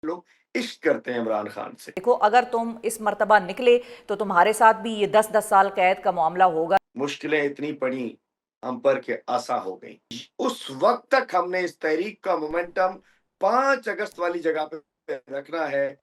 لوگ عشق کرتے ہیں عمران خان سے۔ دیکھو اگر تم اس مرتبہ نکلے تو تمہارے ساتھ بھی یہ 10 10 سال قید کا معاملہ ہوگا۔ مشکلیں اتنی پڑی ہم پر کہ آسا ہو گئی۔ اس وقت تک ہم نے اس تحریک کا مومنٹم 5 اگست والی جگہ پہ رکھنا ہے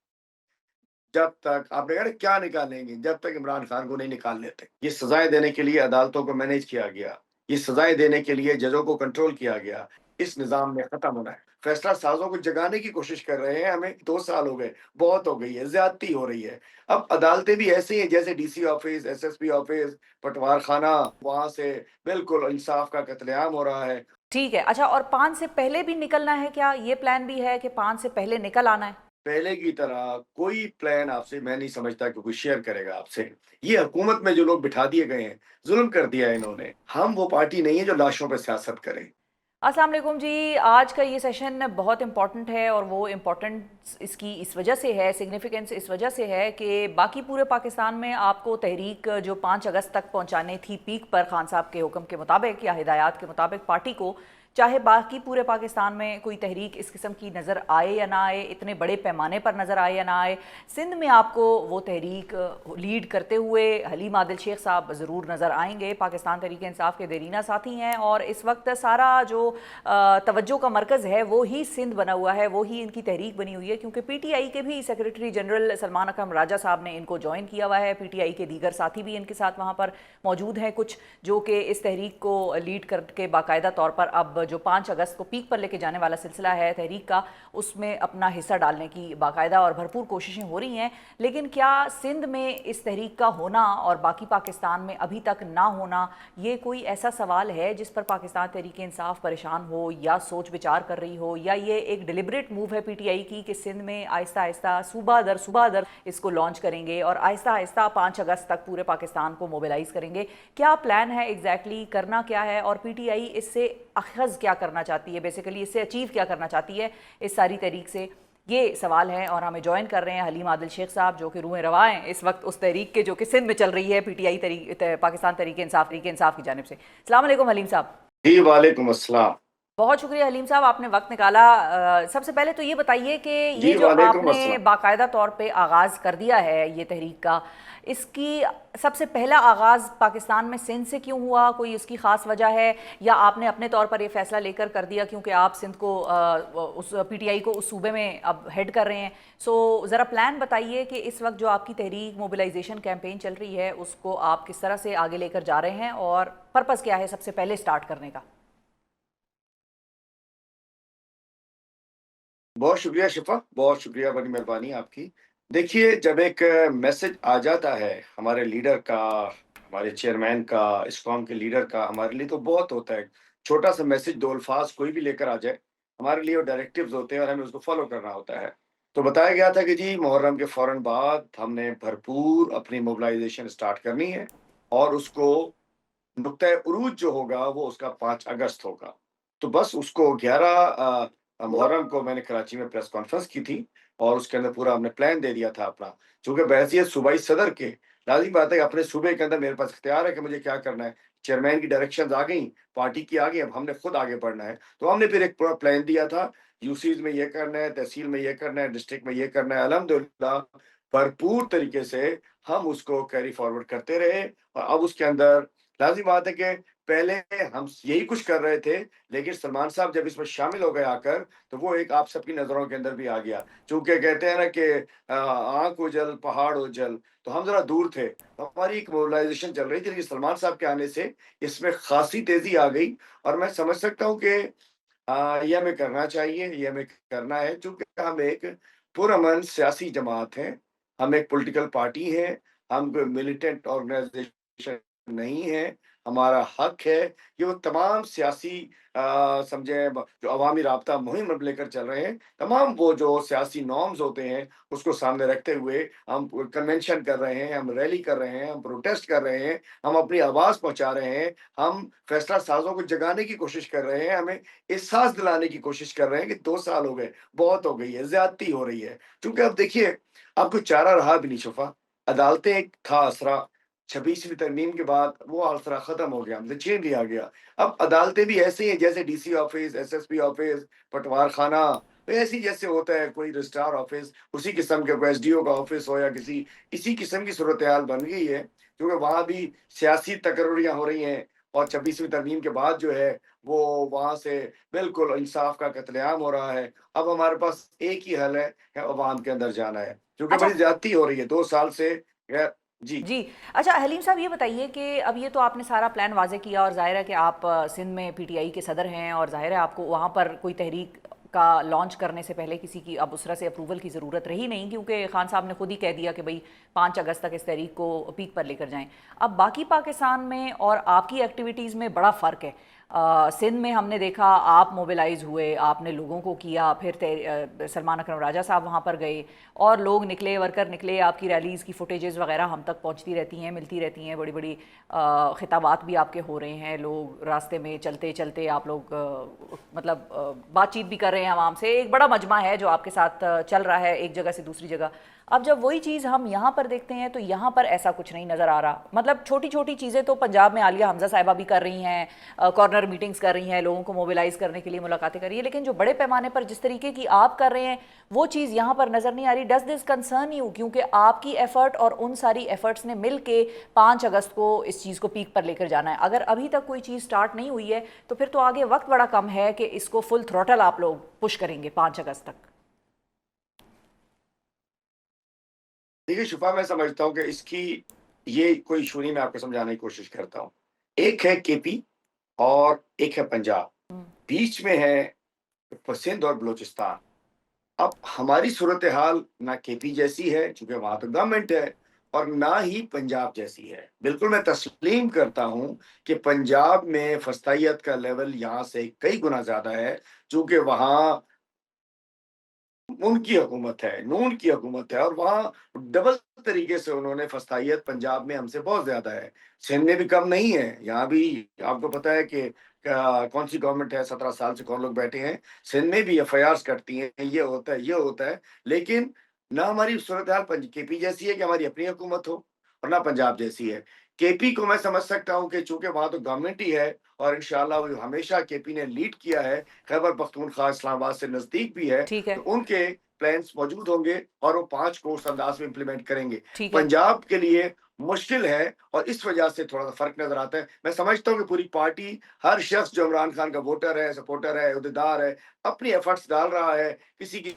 جب تک آپ نے کہا کیا نکالیں گے، جب تک عمران خان کو نہیں نکال لیتے۔ یہ سزائیں دینے کے لیے عدالتوں کو مینیج کیا گیا، یہ سزائیں دینے کے لیے ججوں کو کنٹرول کیا گیا، اس نظام میں ختم ہونا ہے۔ فیصلہ سازوں کو جگانے کی کوشش کر رہے ہیں، ہمیں 2 سال ہو گئے، بہت ہو گئی ہے، زیادتی ہو رہی ہے۔ اب عدالتیں بھی ایسی ہیں جیسے D C office, S S P office, پٹوار خانہ، وہاں سے بالکل انصاف کا قتل عام ہو رہا ہے۔ ٹھیک ہے، اچھا اور 5 سے پہلے بھی نکلنا ہے کیا؟ یہ پلان بھی ہے کہ 5 سے پہلے نکل آنا ہے؟ پہلے کی طرح کوئی پلان آپ سے میں نہیں سمجھتا کہ کوئی شیئر کرے گا آپ سے۔ یہ حکومت میں جو لوگ بٹھا دیے گئے ہیں، ظلم کر دیا ہے انہوں نے۔ ہم وہ پارٹی نہیں ہے جو لاشوں پہ سیاست کرے۔ السلام علیکم جی، آج کا یہ سیشن بہت امپورٹنٹ ہے، اور وہ امپورٹنٹ اس کی اس وجہ سے ہے، سگنیفیکنس اس وجہ سے ہے کہ باقی پورے پاکستان میں آپ کو تحریک جو 5 اگست تک پہنچانے تھی پیک پر خان صاحب کے حکم کے مطابق یا ہدایات کے مطابق پارٹی کو، چاہے باقی پورے پاکستان میں کوئی تحریک اس قسم کی نظر آئے یا نہ آئے، اتنے بڑے پیمانے پر نظر آئے یا نہ آئے، سندھ میں آپ کو وہ تحریک لیڈ کرتے ہوئے حلیم عادل شیخ صاحب ضرور نظر آئیں گے۔ پاکستان تحریک انصاف کے دیرینہ ساتھی ہیں، اور اس وقت سارا جو توجہ کا مرکز ہے وہی سندھ بنا ہوا ہے، وہی ان کی تحریک بنی ہوئی ہے، کیونکہ پی ٹی آئی کے بھی سیکریٹری جنرل سلمان اکرم راجہ صاحب نے ان کو جوائن کیا ہوا ہے۔ پی ٹی آئی کے دیگر ساتھی بھی ان کے ساتھ وہاں پر موجود ہیں کچھ، جو کہ اس تحریک کو لیڈ کر کے باقاعدہ طور پر اب جو 5 اگست کو پیک پر لے کے جانے والا سلسلہ ہے تحریک کا، اس میں اپنا حصہ ڈالنے کی باقاعدہ اور بھرپور کوششیں ہو رہی ہیں۔ لیکن کیا سندھ میں اس تحریک کا ہونا اور باقی پاکستان میں ابھی تک نہ ہونا، یہ کوئی ایسا سوال ہے جس پر پاکستان تحریک انصاف پریشان ہو یا سوچ بچار کر رہی ہو، یا یہ ایک ڈیلیبریٹ موو ہے پی ٹی آئی کی کہ سندھ میں آہستہ آہستہ صوبہ در اس کو لانچ کریں گے اور آہستہ آہستہ 5 اگست تک پورے پاکستان کو موبیلائز کریں گے؟ کیا پلان ہے ایگزیکٹلی، کرنا کیا ہے، اور پی ٹی آئی اس سے اخذ کیا کرنا چاہتی ہے، بیسیکلی اس سے اچیو کیا کرنا چاہتی ہے اس ساری تحریک سے؟ یہ سوال ہے، اور ہمیں جوائن کر رہے ہیں حلیم عادل شیخ صاحب، جو کہ روح رواں ہیں اس وقت اس تحریک کے جو کہ سندھ میں چل رہی ہے، P T I Pakistan Tehreek Insaf کی جانب سے۔ السلام علیکم حلیم صاحب۔ جی وعلیکم السلام۔ بہت شکریہ حلیم صاحب، آپ نے وقت نکالا۔ سب سے پہلے تو یہ بتائیے کہ یہ جی جو آپ وعلیکم نے السلام۔ باقاعدہ طور پہ آغاز کر دیا ہے یہ تحریک کا، اس کی سب سے پہلا آغاز پاکستان میں سندھ سے کیوں ہوا؟ کوئی اس کی خاص وجہ ہے، یا آپ نے اپنے طور پر یہ فیصلہ لے کر دیا کیونکہ آپ سندھ کو اس پی ٹی آئی کو اس صوبے میں اب ہیڈ کر رہے ہیں؟ سو ذرا پلان بتائیے کہ اس وقت جو آپ کی تحریک موبلائزیشن کیمپین چل رہی ہے اس کو آپ کس طرح سے آگے لے کر جا رہے ہیں، اور پرپس کیا ہے سب سے پہلے سٹارٹ کرنے کا؟ بہت شکریہ شفا، بہت شکریہ، بڑی مہربانی آپ کی۔ دیکھیے جب ایک میسج آ جاتا ہے ہمارے لیڈر کا، ہمارے چیئرمین کا، اس قوم کے لیڈر کا، ہمارے لیے تو بہت ہوتا ہے۔ چھوٹا سا میسج، 2 الفاظ کوئی بھی لے کر آ جائے، ہمارے لیے وہ ڈائریکٹیوز ہوتے ہیں اور ہمیں اس کو فالو کرنا ہوتا ہے۔ تو بتایا گیا تھا کہ جی محرم کے فوراً بعد ہم نے بھرپور اپنی موبلائزیشن سٹارٹ کرنی ہے، اور اس کو نقطۂ عروج جو ہوگا وہ اس کا 5 اگست ہوگا۔ تو بس اس کو 11 محرم کو میں نے کراچی میں پریس کانفرنس کی تھی، اور اس کے اندر پورا ہم نے پلان دے دیا تھا اپنا، چونکہ بحیثیت صوبائی صدر کے لازمی بات ہے کہ اپنے صوبے کے اندر میرے پاس اختیار ہے کہ مجھے کیا کرنا ہے۔ چیئرمین کی ڈائریکشنز آ گئیں، پارٹی کی آ گئی، اب ہم نے خود آگے بڑھنا ہے۔ تو ہم نے پھر ایک پورا پلان دیا تھا، یو سیز میں یہ کرنا ہے، تحصیل میں یہ کرنا ہے، ڈسٹرکٹ میں یہ کرنا ہے۔ الحمدللہ بھرپور طریقے سے ہم اس کو کیری فارورڈ کرتے رہے، اور اب اس کے اندر لازمی بات ہے کہ پہلے ہم یہی کچھ کر رہے تھے، لیکن سلمان صاحب جب اس میں شامل ہو گئے آ کر، تو وہ ایک آپ سب کی نظروں کے اندر بھی آ گیا۔ چونکہ کہتے ہیں نا کہ آنکھ اجل پہاڑ اجل، تو ہم ذرا دور تھے، ہماری ایک موبلائزیشن چل رہی تھی، لیکن سلمان صاحب کے آنے سے اس میں خاصی تیزی آ گئی۔ اور میں سمجھ سکتا ہوں کہ یہ ہمیں کرنا چاہیے، یہ ہمیں کرنا ہے، چونکہ ہم ایک پرامن سیاسی جماعت ہیں، ہم ایک پولیٹیکل پارٹی ہیں، ہم ملیٹنٹ آرگنائزیشن نہیں ہے۔ ہمارا حق ہے کہ وہ تمام سیاسی سمجھیں جو عوامی رابطہ مہم لے کر چل رہے ہیں، تمام وہ جو سیاسی نارمز ہوتے ہیں اس کو سامنے رکھتے ہوئے ہم کنونشن کر رہے ہیں، ہم ریلی کر رہے ہیں، ہم پروٹیسٹ کر رہے ہیں، ہم اپنی آواز پہنچا رہے ہیں، ہم فیصلہ سازوں کو جگانے کی کوشش کر رہے ہیں، ہمیں احساس دلانے کی کوشش کر رہے ہیں کہ 2 سال ہو گئے، بہت ہو گئی ہے، زیادتی ہو رہی ہے۔ کیونکہ اب دیکھیے اب کوئی چارہ رہا بھی نہیں شفا، عدالتیں ایک تھا آسرا، 26ویں ترمیم کے بعد وہ آسرا ختم ہو گیا، ہم سے چھین لیا گیا۔ اب عدالتیں بھی ایسے ہیں جیسے D C office, S S P office, پٹوار خانہ، تو ایسی جیسے ہوتا ہے کوئی رجسٹرار آفس، اسی قسم کے کوئی SDO کا آفس ہو یا کسی اسی قسم کی صورتحال بن گئی ہے، کیونکہ وہاں بھی سیاسی تقرریاں ہو رہی ہیں، اور 26ویں ترمیم کے بعد جو ہے وہ وہاں سے بالکل انصاف کا قتل عام ہو رہا ہے۔ اب ہمارے پاس ایک ہی حل ہے کہ عوام کے اندر جانا ہے، کیونکہ اچھا بڑی زیادتی ہو رہی ہے 2 سال سے۔ جی جی اچھا حلیم صاحب یہ بتائیے کہ اب یہ تو آپ نے سارا پلان واضح کیا، اور ظاہر ہے کہ آپ سندھ میں PTI کے صدر ہیں، اور ظاہر ہے آپ کو وہاں پر کوئی تحریک کا لانچ کرنے سے پہلے کسی کی اب اسرا سے اپروول کی ضرورت رہی نہیں، کیونکہ خان صاحب نے خود ہی کہہ دیا کہ بھئی 5 اگست تک اس تحریک کو پیک پر لے کر جائیں۔ اب باقی پاکستان میں اور آپ کی ایکٹیویٹیز میں بڑا فرق ہے۔ سندھ میں ہم نے دیکھا آپ موبلائز ہوئے، آپ نے لوگوں کو کیا، پھر سلمان اکرم راجہ صاحب وہاں پر گئے اور لوگ نکلے، ورکر نکلے، آپ کی ریلیز کی فوٹیجز وغیرہ ہم تک پہنچتی رہتی ہیں، ملتی رہتی ہیں، بڑی بڑی خطابات بھی آپ کے ہو رہے ہیں، لوگ راستے میں چلتے چلتے آپ لوگ مطلب بات چیت بھی کر رہے ہیں عوام سے، ایک بڑا مجمع ہے جو آپ کے ساتھ چل رہا ہے ایک جگہ سے دوسری جگہ۔ اب جب وہی چیز ہم یہاں پر دیکھتے ہیں تو یہاں پر ایسا کچھ نہیں نظر آ رہا، مطلب چھوٹی چھوٹی چیزیں تو پنجاب میں عالیہ حمزہ صاحبہ بھی کر رہی ہیں، کارنر میٹنگز کر رہی ہیں، لوگوں کو موبلائز کرنے کے لیے ملاقاتیں کر رہی ہیں، لیکن جو بڑے پیمانے پر جس طریقے کی آپ کر رہے ہیں وہ چیز یہاں پر نظر نہیں آ رہی۔ Does this concern you? کیونکہ آپ کی ایفرٹ اور ان ساری ایفرٹس نے مل کے 5 اگست کو اس چیز کو پیک پر لے کر جانا ہے، اگر ابھی تک کوئی چیز سٹارٹ نہیں ہوئی ہے تو پھر تو آگے وقت بڑا کم ہے کہ اس کو فل تھروٹل آپ لوگ پش کریں گے 5 اگست تک۔ دیکھیے شفا، میں سمجھتا ہوں کہ اس کی یہ کوئی ایشو نہیں، میں آپ کو سمجھانے کی کوشش کرتا ہوں۔ ایک ہے KP اور ایک ہے پنجاب، بیچ میں ہے سندھ اور بلوچستان۔ اب ہماری صورتحال نہ KP جیسی ہے چونکہ وہاں تو گورنمنٹ ہے، اور نہ ہی پنجاب جیسی ہے۔ بالکل میں تسلیم کرتا ہوں کہ پنجاب میں فسطائیت کا لیول یہاں سے کئی گنا زیادہ ہے، چونکہ وہاں ان کی حکومت ہے، نون کی حکومت ہے، اور وہاں ڈبل طریقے سے انہوں نے فسطائیت پنجاب میں ہم سے بہت زیادہ ہے۔ سندھ میں بھی کم نہیں ہے، یہاں بھی آپ کو پتا ہے کہ کون سی گورنمنٹ ہے، 17 سال سے کون لوگ بیٹھے ہیں، سندھ میں بھی FIRs کرتی ہیں، یہ ہوتا ہے یہ ہوتا ہے، لیکن نہ ہماری صورتحال KP جیسی ہے کہ ہماری اپنی حکومت ہو، اور نہ پنجاب جیسی ہے۔ KP کو میں سمجھ سکتا ہوں کہ چونکہ وہاں تو گورنمنٹ ہی ہے، اور انشاءاللہ وہ ہمیشہ KP نے لیڈ کیا ہے، خیبر پختونخوا اسلام آباد سے نزدیک بھی ہے، ٹھیک ہے، تو ان کے پلانس موجود ہوں گے اور وہ 5 کو اس انداز میں امپلیمنٹ کریں گے۔ ٹھیک ہے، پنجاب کے لیے مشکل ہے، اور اس وجہ سے تھوڑا سا فرق نظر آتا ہے۔ میں سمجھتا ہوں کہ پوری پارٹی، ہر شخص جو عمران خان کا ووٹر ہے، سپورٹر ہے، عہدیدار ہے، اپنی ایفرٹس ڈال رہا ہے، کسی کی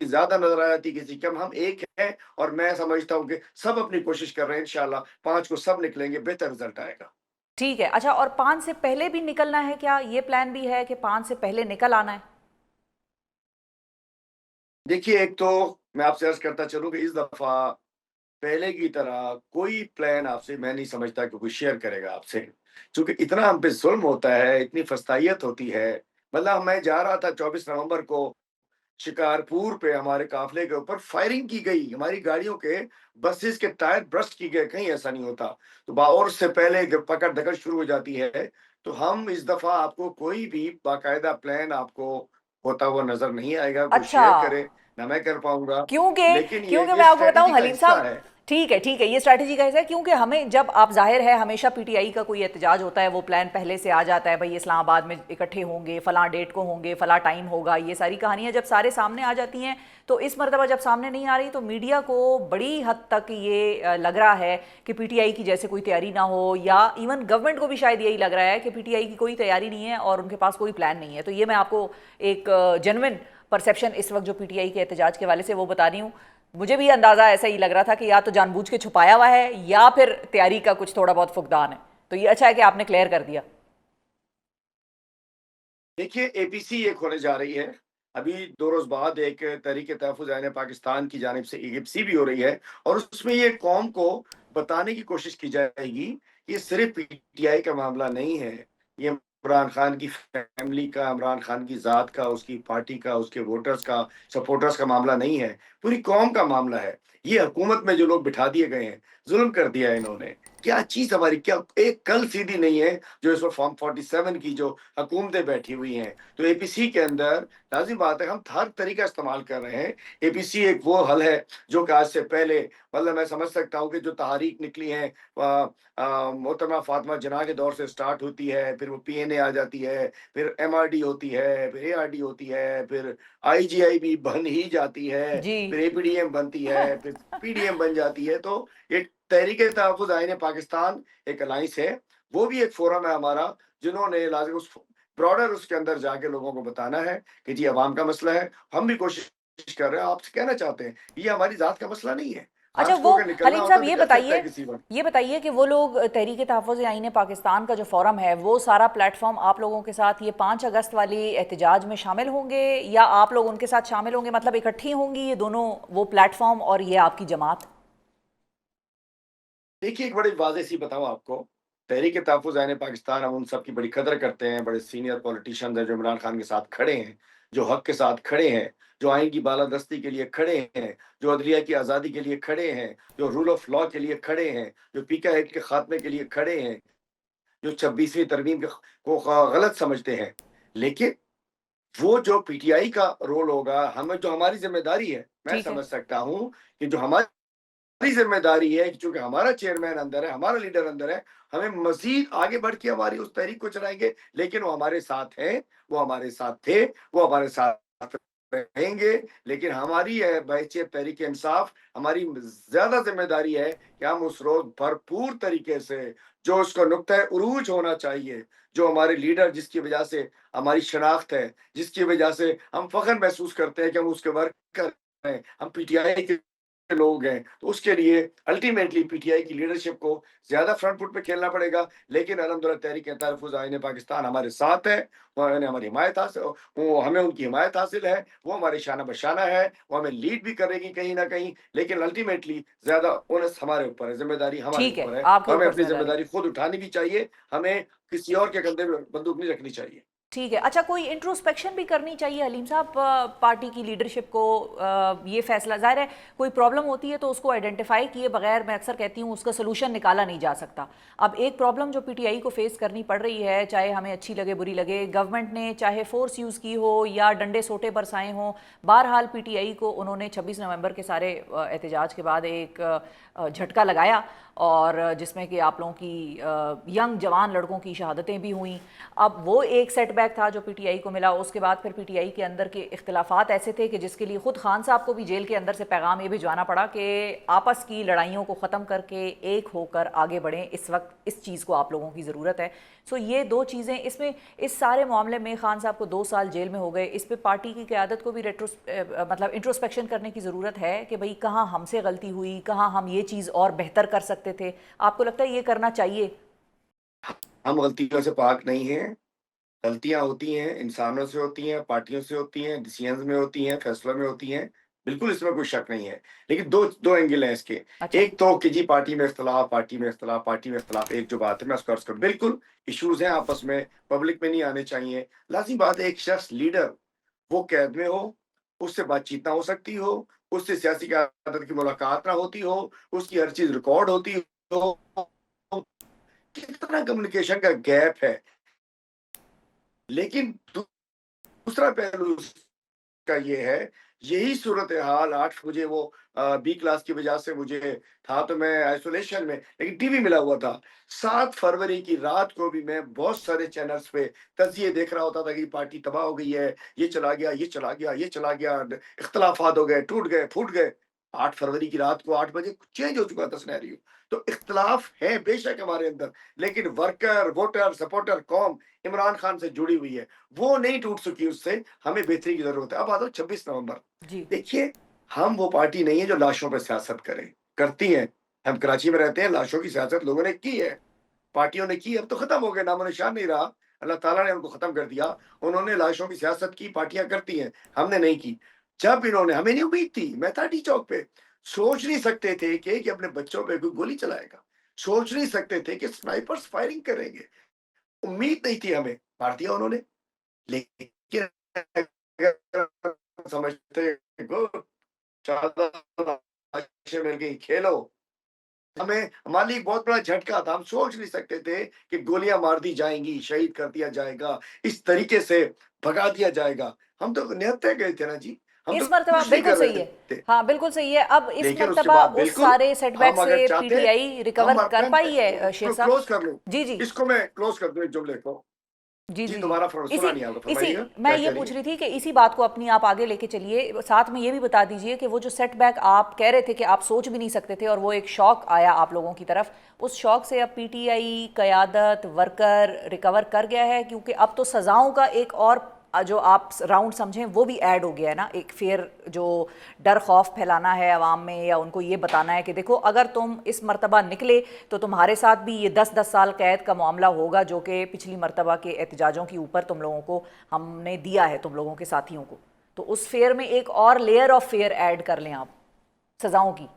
زیادہ نظر آتی، کسی کم، ہم ایک ہیں، اور میں سمجھتا ہوں کہ سب اپنی کوشش کر رہے ہیں، انشاءاللہ 5 کو سب نکلیں گے، بہتر رزلٹ آئے گا۔ ٹھیک ہے۔ اچھا، اور 5 سے پہلے بھی نکلنا ہے کیا؟ یہ پلان بھی ہے کہ 5 سے پہلے نکل آنا ہے؟ دیکھیے ایک تو میں آپ سے عرض کرتا چلوں کہ اس دفعہ پہلے کی طرح کوئی پلان آپ سے میں نہیں سمجھتا کہ کوئی شیئر کرے گا آپ سے، چونکہ اتنا ہم پہ ظلم ہوتا ہے، اتنی فسطائیت ہوتی ہے۔ مطلب میں جا رہا تھا 24 نومبر کو، شکارپور پہ ہمارے قافلے کے اوپر فائرنگ کی گئی، ہماری گاڑیوں کے بسز کے ٹائر برسٹ کی گئے، کہیں ایسا نہیں ہوتا۔ تو اور اس سے پہلے جب پکڑ دکڑ شروع ہو جاتی ہے، تو ہم اس دفعہ آپ کو کوئی بھی باقاعدہ پلان آپ کو ہوتا ہوا نظر نہیں آئے گا، کوئی اچھا، شیئر کرے نہ میں کر پاؤں گا، کیونکہ لیکن کیونکہ یہ میں آپ کو اسٹریٹجی بتاؤں کا حلیم حصہ صاحب، ہے۔ ٹھیک ہے، یہ اسٹریٹجی کا حصہ ہے، کیونکہ ہمیں جب آپ ظاہر ہے ہمیشہ PTI کا کوئی احتجاج ہوتا ہے وہ پلان پہلے سے آ جاتا ہے، بھئی اسلام آباد میں اکٹھے ہوں گے، فلاں ڈیٹ کو ہوں گے، فلاں ٹائم ہوگا، یہ ساری کہانیاں جب سارے سامنے آ جاتی ہیں تو اس مرتبہ جب سامنے نہیں آ رہی تو میڈیا کو بڑی حد تک یہ لگ رہا ہے کہ PTI کی جیسے کوئی تیاری نہ ہو، یا ایون گورنمنٹ کو بھی شاید یہی لگ رہا ہے کہ PTI کی کوئی تیاری نہیں ہے اور ان کے پاس کوئی پلان نہیں ہے۔ تو یہ میں آپ کو ایک جنوین پرسیپشن اس وقت جو PTI کے احتجاج کے حوالے سے وہ بتا رہی ہوں، مجھے بھی اندازہ ایسا ہی لگ رہا تھا کہ یا تو جان بوجھ کے چھپایا ہوا ہے یا پھر تیاری کا کچھ تھوڑا بہت فقدان ہے، تو یہ اچھا ہے کہ آپ نے کلیئر کر دیا۔ دیکھیے APC ایک ہونے جا رہی ہے، ابھی 2 روز بعد ایک تحریک تحفظ عین پاکستان کی جانب سے APC بھی ہو رہی ہے، اور اس میں یہ قوم کو بتانے کی کوشش کی جائے گی کہ یہ صرف PTI کا معاملہ نہیں ہے، یہ عمران خان کی فیملی کا، عمران خان کی ذات کا، اس کی پارٹی کا، اس کے ووٹرز کا، سپورٹرز کا معاملہ نہیں ہے، پوری قوم کا معاملہ ہے۔ یہ حکومت میں جو لوگ بٹھا دیے گئے ہیں، ظلم کر دیا ہے انہوں نے، کیا چیز ہماری، کیا ایک کل سیدھی نہیں ہے جو اس وقت فارم 47 کی جو حکومتیں بیٹھی ہوئی ہیں۔ تو APC کے اندر لازم بات ہے ہم ہر طریقہ استعمال کر رہے ہیں۔ APC ایک وہ حل ہے جو کہ آج سے پہلے मतलब मैं समझ सकता हूँ कि जो तहरीक निकली है मोहतरमा फातिमा जिन्ना के दौर से स्टार्ट होती है, फिर वो पीएनए आ जाती है, फिर एमआरडी होती है, फिर एआरडी होती है, फिर आईजीआई भी बन ही जाती है, जी। फिर एपीडीएम बनती है, फिर पीडीएम बन जाती है। तो ये तहरीक तहफ़्फ़ुज़ आईन पाकिस्तान एक अलायंस है, वो भी एक फोरम है हमारा, जिन्होंने लाज़िम उस ब्रॉडर उसके अंदर जाके लोगों को बताना है कि जी अवाम का मसला है। हम भी कोशिश कर रहे हैं, आपसे कहना चाहते हैं, ये हमारी ज़ात का मसला नहीं है। अच्छा, हर्ष को वो अगर निकलना हलीम होता साहब है, निकल सकता है किसी वक़्त। ये बताइए कि वो लोग तहरीक तहफ़्फ़ुज़ आईन पाकिस्तान का जो फोरम है, वो सारा प्लेटफॉर्म आप लोगों के साथ ये 5 अगस्त वाली एहतजाज में शामिल होंगे, या आप लोग उनके साथ शामिल होंगे? मतलब इकट्ठी होंगी ये दोनों, वो प्लेटफॉर्म और ये आपकी जमात? देखिए, एक बड़ी वाज़ेह सी बताऊँ आपको, तहरीक तहफ़्फ़ुज़ आईन पाकिस्तान, हम उन सब की बड़ी कदर करते हैं, बड़े सीनियर पॉलिटिशियंस हैं जो इमरान खान के साथ खड़े हैं, जो हक़ के साथ खड़े हैं, जो आइन की बालादस्ती के लिए खड़े हैं, जो अदलिया की आज़ादी के लिए खड़े हैं, जो रूल ऑफ़ लॉ के लिए खड़े हैं, जो पीका एक्ट के ख़ात्मे के लिए खड़े हैं, जो 26वीं तरमीम को गलत समझते हैं। लेकिन वो जो पीटीआई का रोल होगा, हमें जो हमारी ज़िम्मेदारी है, मैं ठीक है। समझ सकता हूँ कि जो हमारी ज़िम्मेदारी है कि चूँकि हमारा चेयरमैन अंदर है, हमारा लीडर अंदर है, हमें मज़ीद आगे बढ़ के हमारी उस तहरीक को चलाएँगे, लेकिन वो हमारे साथ हैं, वो हमारे साथ थे, वो हमारे साथ रहेंगे। लेकिन हमारी है बहैसियत तहरीक-ए-इंसाफ, हमारी ज़्यादा ज़िम्मेदारी है कि हम उस रोज़ भरपूर तरीके से, जो उसका नुक्ता उरूज होना चाहिए, जो हमारे लीडर जिसकी वजह से हमारी शनाख्त है, जिसकी वजह से हम फ़ख्र महसूस करते हैं कि हम उसके वर्कर हैं, हम पीटीआई के लोग हैं, तो उसके लिए अल्टीमेटली पीटीआई की लीडरशिप को ज़्यादा फ्रंट फुट पे खेलना पड़ेगा। लेकिन अल्हम्दुलिल्लाह तहरीक तहफ़्फ़ुज़ आईन पाकिस्तान हमारे साथ है, उन्होंने हमारी हिमायत हासिल, वो हमें उनकी हिमायत हासिल है, वो हमारे शाना बशाना है, वो हमें लीड भी करेगी कहीं न कहीं, लेकिन अल्टीमेटली ज़्यादा ओनस हमारे ऊपर है, ज़िम्मेदारी हमारे ठीक है, ऊपर है। आपके हमें ऊपर अपनी ज़िम्मेदारी। ज़िम्मेदारी खुद उठानी भी चाहिए, हमें किसी और के कंधे पे बंदूक नहीं रखनी चाहिए। ठीक है। अच्छा, कोई इंट्रोस्पेक्शन भी करनी चाहिए हलीम साहब पार्टी की लीडरशिप को? ये फैसला ज़ाहिर है, कोई प्रॉब्लम होती है तो उसको आइडेंटिफाई किए बगैर, मैं अक्सर कहती हूँ, उसका सोल्यूशन निकाला नहीं जा सकता। अब एक प्रॉब्लम जो पीटीआई को फेस करनी पड़ रही है, चाहे हमें अच्छी लगे बुरी लगे, गवर्नमेंट ने चाहे फोर्स यूज़ की हो या डंडे सोटे बरसाए हों, बहरहाल पीटीआई को उन्होंने 26 नवंबर के सारे एहतजाज के बाद एक झटका लगाया, और जिसमें कि आप लोगों की यंग जवान लड़कों की शहादतें भी हुई। अब वो एक सेटबैक था जो पीटीआई को मिला। उसके बाद फिर पीटीआई के अंदर के इख्तिलाफात ऐसे थे कि जिसके लिए खुद खान साहब को भी जेल के अंदर से पैगाम ये भिजवाना पड़ा कि आपस की लड़ाइयों को ख़त्म करके एक होकर आगे बढ़ें, इस वक्त इस चीज़ को आप लोगों की ज़रूरत है। सो ये दो चीज़ें इसमें, इस सारे मामले में खान साहब को 2 साल जेल में हो गए। इस पे पार्टी की क़यादत को भी मतलब इंट्रोस्पेक्शन करने की ज़रूरत है कि भाई कहाँ हमसे गलती हुई, कहाँ हम ये चीज़ और बेहतर कर सकते थे। आपको लगता है ये करना चाहिए? हम गलतियों से पाक नहीं हैं, गलतियाँ होती हैं, इंसानों से होती हैं, पार्टियों से होती हैं, डिसीजंस में होती हैं, फैसलों में होती हैं। बिल्कुल इसमें कोई शक नहीं है। लेकिन 2 एंगल हैं इसके। अच्छा। एक तो कि जी पार्टी में इख्तिलाफ, पार्टी में इख्तिलाफ, पार्टी में इख्तिलाफ, एक जो बात है मैं उसको अर्ज़ करूँ। बिल्कुल इश्यूज़ हैं आपस में, पब्लिक में नहीं आने चाहिए। लाज़िम बात है एक शख्स लीडर, वो कैद में हो, उससे बातचीत ना हो सकती हो, उससे सियासी क़यादत की मुलाकात ना होती हो, उसकी हर चीज़ रिकॉर्ड होती हो। कितना कम्युनिकेशन का गैप है। लेकिन दूसरा पहलू इसका ये है, यही सूरत-ए-हाल 8 मुझे वो बी क्लास की वजह से मुझे था तो मैं आइसोलेशन में, लेकिन टीवी मिला हुआ था। 7 फरवरी की रात को भी मैं बहुत सारे चैनल्स पे तज़्ज़िये देख रहा होता था कि पार्टी तबाह हो गई है, ये चला गया, ये चला गया, ये चला गया, इख्तिलाफ़ात हो गए, टूट गए, फूट गए। 8 फरवरी की रात को 8 बजे चेंज हो चुका था सिनेरियो। तो इख्तिलाफ़ है बेशक हमारे अंदर, लेकिन वर्कर, वोटर, सपोर्टर कौम इमरान खान से जुड़ी हुई है। वो नहीं टूट सकी उससे, हमें बेहतरी की ज़रूरत है। अब आ जाओ 26 नवंबर। जी। देखिए, हम वो पार्टी नहीं है जो लाशों पे सियासत करे, करती हैं। हम कराची में रहते हैं, लाशों की सियासत लोगों ने की है, पार्टियों ने की, अब तो खत्म हो गए, नामो-निशान नहीं रहा। अल्लाह ताला ने उनको खत्म कर दिया। उन्होंने लाशों की सियासत की, पार्टियाँ करती हैं, हमने नहीं की। जब इन्होंने, हमें नहीं उम्मीद थी, मैं था टी चौक पे, सोच नहीं सकते थे कि अपने बच्चों पे कोई गोली चलाएगा। सोच नहीं सकते थे कि स्नाइपर्स फायरिंग करेंगे। उम्मीद नहीं थी हमें, मार दिया उन्होंने। लेकिन अगर समझते को शाबाश मिल गई, खेलो। हमें हमारे लिए एक बहुत बड़ा झटका था, हम सोच नहीं सकते थे कि गोलियाँ मार दी जाएँगी, शहीद कर दिया जाएगा, इस तरीके से भगा दिया जाएगा। हम तो निहत्थे गए थे ना जी। हम तो इस मर्तबा कुछ नहीं बिल्कुल कर सही रहे है। थे। हाँ बिल्कुल सही है। अब इस लेकिन उसके मर्तबा बाद उस बिल्कुल सारे सेटबैक हम से अगर चाहते पीटीआई हम रिकवर कर पाई है शेर इसको साहब? क्लोज कर लूं, जी जी इसको मैं क्लोज कर दूं एक जुमले को। जी जी जी जी। दोबारा इसी सुना नहीं आपको, इसी फरमाइएगा मैं क्या ये कह रही पूछ है। रही थी कि इसी बात को अपनी आप आगे लेके चलिए। साथ में ये भी बता दीजिए कि वो जो सेटबैक आप कह रहे थे कि आप सोच भी नहीं सकते थे और वो एक शौक आया आप लोगों की तरफ, उस शौक से अब पीटीआई कयादत वर्कर रिकवर कर गया है? क्योंकि अब तो सज़ाओं का एक और जो आप राउंड समझें वो भी ऐड हो गया है ना, एक फेयर जो डर खौफ फैलाना है अवाम में, या उनको ये बताना है कि देखो अगर तुम इस मर्तबा निकले तो तुम्हारे साथ भी ये 10-10 साल कैद का मामला होगा जो कि पिछली मर्तबा के एहतजाजों के ऊपर तुम लोगों को हमने दिया है, तुम लोगों के साथियों को। तो उस फेयर में एक और लेयर ऑफ फेयर ऐड कर लें आप सज़ाओं की।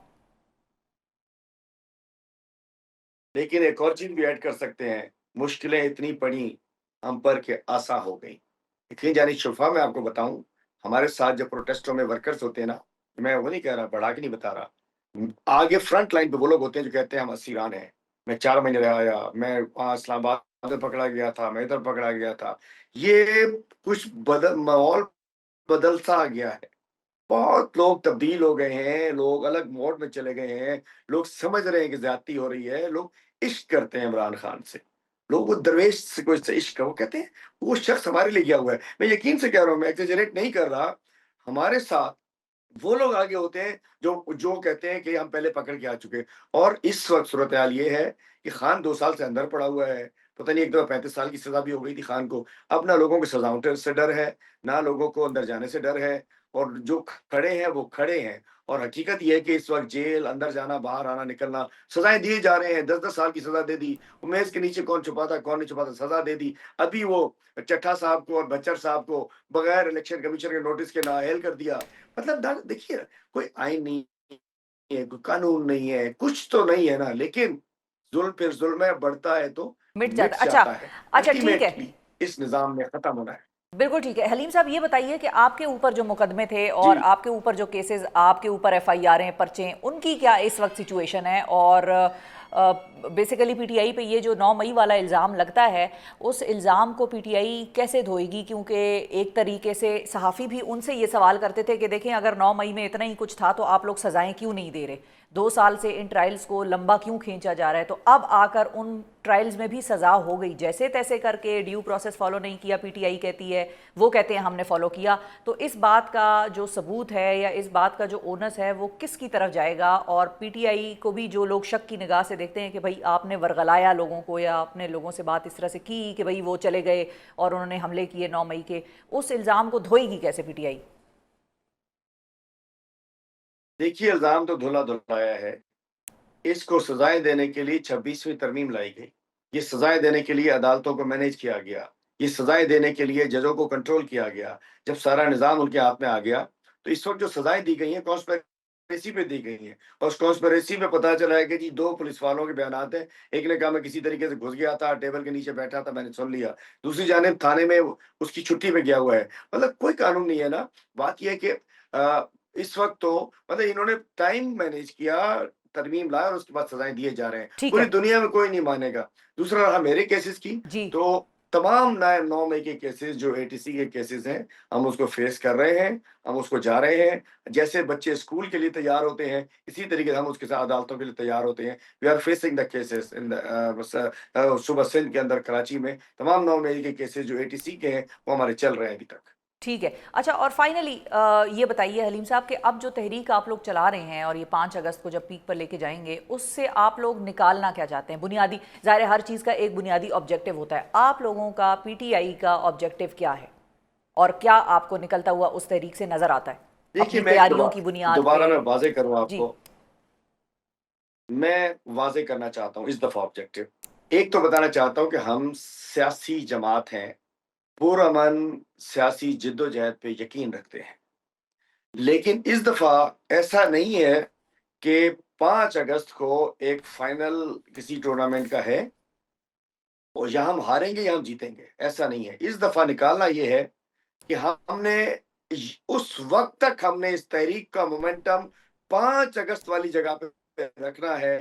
लेकिन एक और चीज भी ऐड कर सकते हैं, मुश्किलें इतनी पड़ी हम पर कि आसा हो गई। इतनी जानी शुफा मैं आपको बताऊं, हमारे साथ जो प्रोटेस्टों में वर्कर्स होते हैं ना, मैं वो नहीं कह रहा, बढ़ा के नहीं बता रहा। आगे फ्रंट लाइन पे वो लोग होते हैं जो कहते हैं हम असीरान हैं। मैं 4 महीने रहा आया, मैं वहाँ इस्लामाबाद में पकड़ा गया था, मैं इधर पकड़ा गया था। ये कुछ बदल माहौल बदल सा आ गया है। बहुत लोग तब्दील हो गए हैं, लोग अलग मोड में चले गए हैं, लोग समझ रहे हैं कि ज़्यादती हो रही है, लोग इश्क करते हैं इमरान खान से। लोग वो दरवेश से कोई से इश्क वो कहते हैं, वो शख्स हमारे लिए गया हुआ है। मैं यकीन से कह रहा हूँ, मैं एक्ज़ैजरेट नहीं कर रहा। हमारे साथ वो लोग आगे होते हैं जो जो कहते हैं कि हम पहले पकड़ के आ चुके हैं। और इस वक़्त सूरत-ए-हाल ये है कि खान 2 साल से अंदर पड़ा हुआ है। पता नहीं एक दफ़ा 35 साल की सज़ा भी हो गई थी खान को। अब ना लोगों को सज़ाओं से डर है, ना लोगों को अंदर जाने से डर है, और जो खड़े हैं वो खड़े हैं। और हकीकत ये है कि इस वक़्त जेल, अंदर जाना, बाहर आना, निकलना, सज़ाएँ दिए जा रहे हैं। 10-10 साल की सज़ा दे दी। वो मेज़ के नीचे कौन छुपा था, कौन नहीं छुपा था, सज़ा दे दी। अभी वो चट्टा साहब को और बच्चर साहब को बगैर इलेक्शन कमीशन के नोटिस के नाअहल कर दिया। मतलब द देखिए, कोई आईन नहीं है, कोई कानून नहीं है, कुछ तो नहीं है ना, लेकिन ज़ुल्म फिर ज़ुल्म है, बढ़ता है तो मिट मिट जाता, अच्छा। जाता है। अच्छा ठीक है, अल्टीमेटली इस निज़ाम में खत्म होना है। बिल्कुल ठीक है। हलीम साहब ये बताइए कि आपके ऊपर जो मुकदमे थे और जी, आपके ऊपर जो केसेस, आपके ऊपर एफआईआरें पर्चे, उनकी क्या इस वक्त सिचुएशन है? और बेसिकली पीटीआई पे ये जो 9 मई वाला इल्ज़ाम लगता है, उस इल्ज़ाम को पीटीआई कैसे धोएगी? क्योंकि एक तरीके से सहाफ़ी भी उनसे ये सवाल करते थे कि देखें अगर 9 मई में इतना ही कुछ था तो आप लोग सज़ाएं क्यों नहीं दे रहे? 2 साल से इन ट्रायल्स को लंबा क्यों खींचा जा रहा है? तो अब आकर उन ट्रायल्स में भी सज़ा हो गई, जैसे तैसे करके ड्यू प्रोसेस फॉलो नहीं किया, पीटीआई कहती है, वो कहते हैं हमने फॉलो किया। तो इस बात का जो सबूत है या इस बात का जो ओनस है वो किसकी तरफ जाएगा? और पीटीआई को भी जो लोग शक की निगाह से देखते हैं कि भाई आपने वरगलाया लोगों को या आपने लोगों से बात इस तरह से की कि भाई वो चले गए और उन्होंने हमले किए 9 मई के, उस इल्ज़ाम को धोएगी कैसे पीटीआई? देखिए इल्ज़ाम तो धुला-धुलाया है। इसको सज़ाएँ देने के लिए 26वीं तरमीम लाई गई। ये सज़ाएँ देने के लिए अदालतों को मैनेज किया गया। ये सज़ाएँ देने के लिए जजों को कंट्रोल किया गया। जब सारा निज़ाम उनके हाथ में आ गया, तो इस वक़्त जो सज़ाएँ दी गई हैं कॉन्स्पिरेसी पे दी गई हैं। और उस कॉन्स्पिरेसी में पता चला है कि जी 2 पुलिस वालों के बयानात हैं। एक ने कहा मैं किसी तरीके से घुस गया था, टेबल के नीचे बैठा था, मैंने सुन लिया। दूसरी जानिब थाने में उसकी छुट्टी पे गया हुआ है। मतलब कोई कानून नहीं है ना। बात ये है कि इस वक़्त तो मतलब इन्होंने टाइम मैनेज किया, तरमीम लाया और उसके बाद सज़ाएँ दिए जा रहे हैं। ठीक पूरी है। दुनिया में कोई नहीं मानेगा। दूसरा रहा मेरे केसेज़ की, जी। तो तमाम नए 9 मई के केसेज़ जो एटीसी के केसेज़ हैं, हम उसको फेस कर रहे हैं, हम उसको जा रहे हैं। जैसे बच्चे स्कूल के लिए तैयार होते हैं, इसी तरीके से हम उसके साथ अदालतों के लिए तैयार होते हैं। We are facing the cases in the सुबह सिंध के अंदर कराची में तमाम 9 मई के केसेज़ जो एटीसी के हैं, वो हमारे चल रहे हैं अभी तक। ठीक है। अच्छा, और फाइनली ये बताइए हलीम साहब कि अब जो तहरीक आप लोग चला रहे हैं और ये 5 अगस्त को जब पीक पर लेके जाएंगे, उससे आप लोग निकालना क्या चाहते हैं? बुनियादी, ज़ाहिर है हर चीज़ का एक बुनियादी ऑब्जेक्टिव होता है। आप लोगों का पीटीआई का ऑब्जेक्टिव क्या है? और क्या आपको निकलता हुआ उस तहरीक से नज़र आता है देखिए अपनी मैं एक तैयारियों दबा की बुनियाद पे? दोबारा मैं वाज़ेह करूँ जी। आपको, मैं वाज़ेह करना चाहता हूँ इस दफ़ा ऑब्जेक्टिव। एक तो बताना चाहता हूँ कि हम सियासी जमात हैं, पुरअमन सियासी जद्दोजहद पे यकीन रखते हैं। लेकिन इस दफ़ा ऐसा नहीं है कि 5 अगस्त को एक फाइनल किसी टूर्नामेंट का है और या हम हारेंगे या हम जीतेंगे, ऐसा नहीं है। इस दफ़ा निकालना ये है कि हमने उस वक़्त तक हमने इस तहरीक का मोमेंटम 5 अगस्त वाली जगह पे रखना है,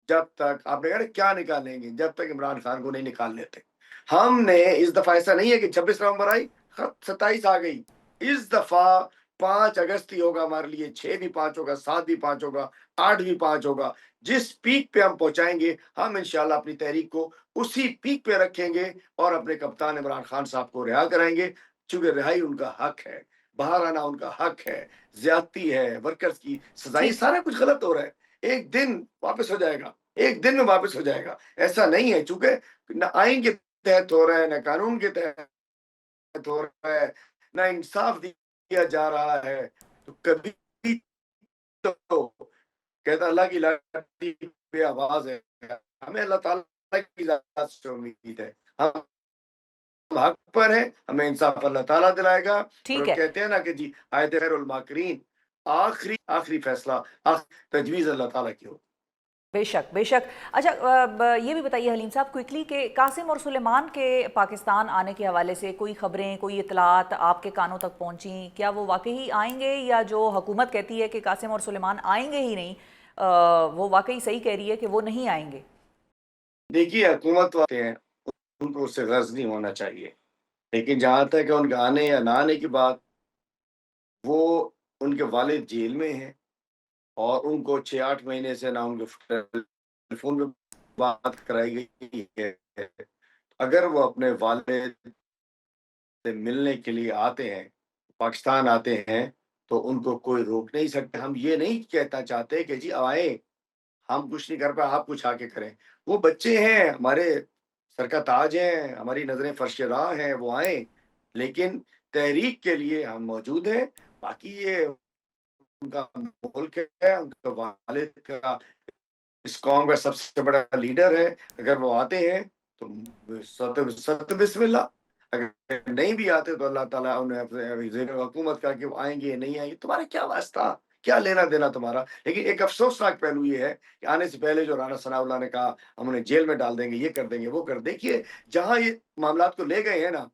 जब तक आपने कहा ना क्या निकालेंगे, जब तक इमरान खान को नहीं निकाल लेते। हमने इस दफ़ा ऐसा नहीं है कि 26 नवंबर आई, ख 27 आ गई। इस दफ़ा 5 अगस्त ही होगा हमारे लिए, 6 भी 5 होगा, 7 भी 5 होगा, 8 भी 5 होगा। जिस पीक पे हम पहुँचाएँगे, हम इंशाअल्लाह अपनी तहरीक को उसी पीक पे रखेंगे और अपने कप्तान इमरान खान साहब को रिहा कराएँगे, चूँकि रिहाई उनका हक है, बाहर आना उनका हक है, ज़्यादती है, वर्कर्स की सज़ाई, ठीक सारा कुछ गलत हो रहा है। एक दिन वापस हो जाएगा, एक दिन में वापस हो जाएगा। ऐसा नहीं है, चूँकि ना आइन के तहत हो रहा है, ना कानून के तहत हो रहा है, ना इंसाफ दिया जा रहा है, तो कभी तो कहता अल्लाह की लाठी पे आवाज़ है। हमें अल्लाह ताला की ज़ात से उम्मीद है। हम हक पर हैं, हमें इंसाफ अल्लाह ताला दिलाएगा और ठीक वो है। कहते हैं ना कि जी आयत खैरुल माकिरीन, आखिरी आखिरी फैसला तजवीज़ अल्लाह ताला की हो। बेशक, बेशक। अच्छा, ये भी बताइए हलीम साहब क्विकली कि कासिम और सुलेमान के पाकिस्तान आने के हवाले से कोई खबरें, कोई इतलात आपके कानों तक पहुंची? क्या वो वाकई आएंगे, या जो हुकूमत कहती है कि कासिम और सुलेमान आएंगे ही नहीं, वो वाकई सही कह रही है कि वो नहीं आएंगे? देखिए हुकूमत वाले हैं, उनको उससे गर्ज़ नहीं होना चाहिए। लेकिन जहाँ तक है उनके आने या ना आने की बात, वो उनके वालिद जेल में हैं और उनको 6-8 महीने से ना उनके टेलीफ़ोन पे बात कराई गई है। अगर वो अपने वालिद से मिलने के लिए आते हैं, पाकिस्तान आते हैं, तो उनको कोई रोक नहीं सकता। हम ये नहीं कहना चाहते कि जी आएँ, हम कुछ नहीं कर पाए, आप कुछ आके करें। वो बच्चे हैं, हमारे सर का ताज हैं, हमारी नज़रें फ़र्श राह हैं, वो आएँ, लेकिन तहरीक के लिए हम मौजूद हैं। बाकी ये उनका मुल्क है, उनके वालिद का इस कौम का सबसे बड़ा लीडर है, अगर वो आते हैं तो सत बिस्मिल्लाह, अगर नहीं भी आते तो अल्लाह ताला उन्हें अपने ज़ेर हुकूमत का कि वो आएँगे, नहीं आएँगे, तुम्हारा क्या वास्ता? क्या लेना-देना तुम्हारा? लेकिन एक अफ़सोसनाक पहलू ये है कि आने से पहले जो राना सनाउल्लाह ने कहा, हम उन्हें जेल में डाल देंगे, ये कर देंगे, वो कर देखिए, जहाँ ये मामलात को ले गए हैं ना,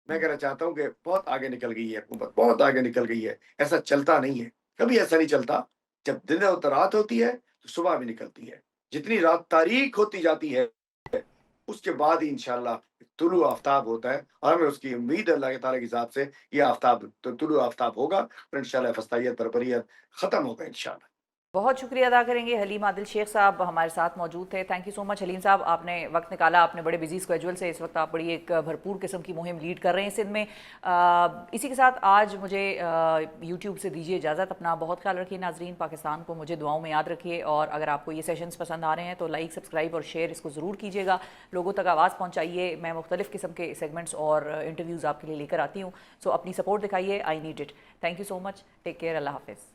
मैं कहना चाहता हूँ कि बहुत आगे निकल गई है हुकूमत, बहुत आगे निकल गई है। ऐसा चलता नहीं है, कभी ऐसा नहीं चलता। जब दिन और रात होती है, तो सुबह भी निकलती है। जितनी रात तारीक होती जाती है, उसके बाद ही इंशाअल्लाह तुलू आफ्ताब होता है और हमें उसकी उम्मीद है अल्लाह ताला की ज़ात से ये आफ्ताब तो तुलू आफ्ताब होगा और इंशाअल्लाह फ़स्ताहियत बरबरियत ख़त्म होगा इंशाअल्लाह। बहुत शुक्रिया अदा करेंगे। हलीम आदिल शेख साहब हमारे साथ मौजूद थे। Thank you so much Haleem sahab, आपने वक्त निकाला, आपने बड़े बिजी स्केड्यूल से इस वक्त आप बड़ी एक भरपूर किस्म की मुहिम लीड कर रहे हैं सिंध में। इसी के साथ आज मुझे यूट्यूब से दीजिए इजाज़त। अपना बहुत ख्याल रखिए नाजरीन, पाकिस्तान को मुझे दुआओं में याद रखिए, और अगर आपको ये सेशंस पसंद आ रहे हैं तो लाइक, सब्सक्राइब और शेयर इसको ज़रूर कीजिएगा, लोगों तक आवाज़ पहुँचाइए। मैं मुख्तलिफ़ किस्म के सेगमेंट्स और इंटरव्यूज़ आपके लिए लेकर आती हूँ, सो अपनी सपोर्ट दिखाइए, I need it. Thank you so much, take care, अल्लाह हाफिज़।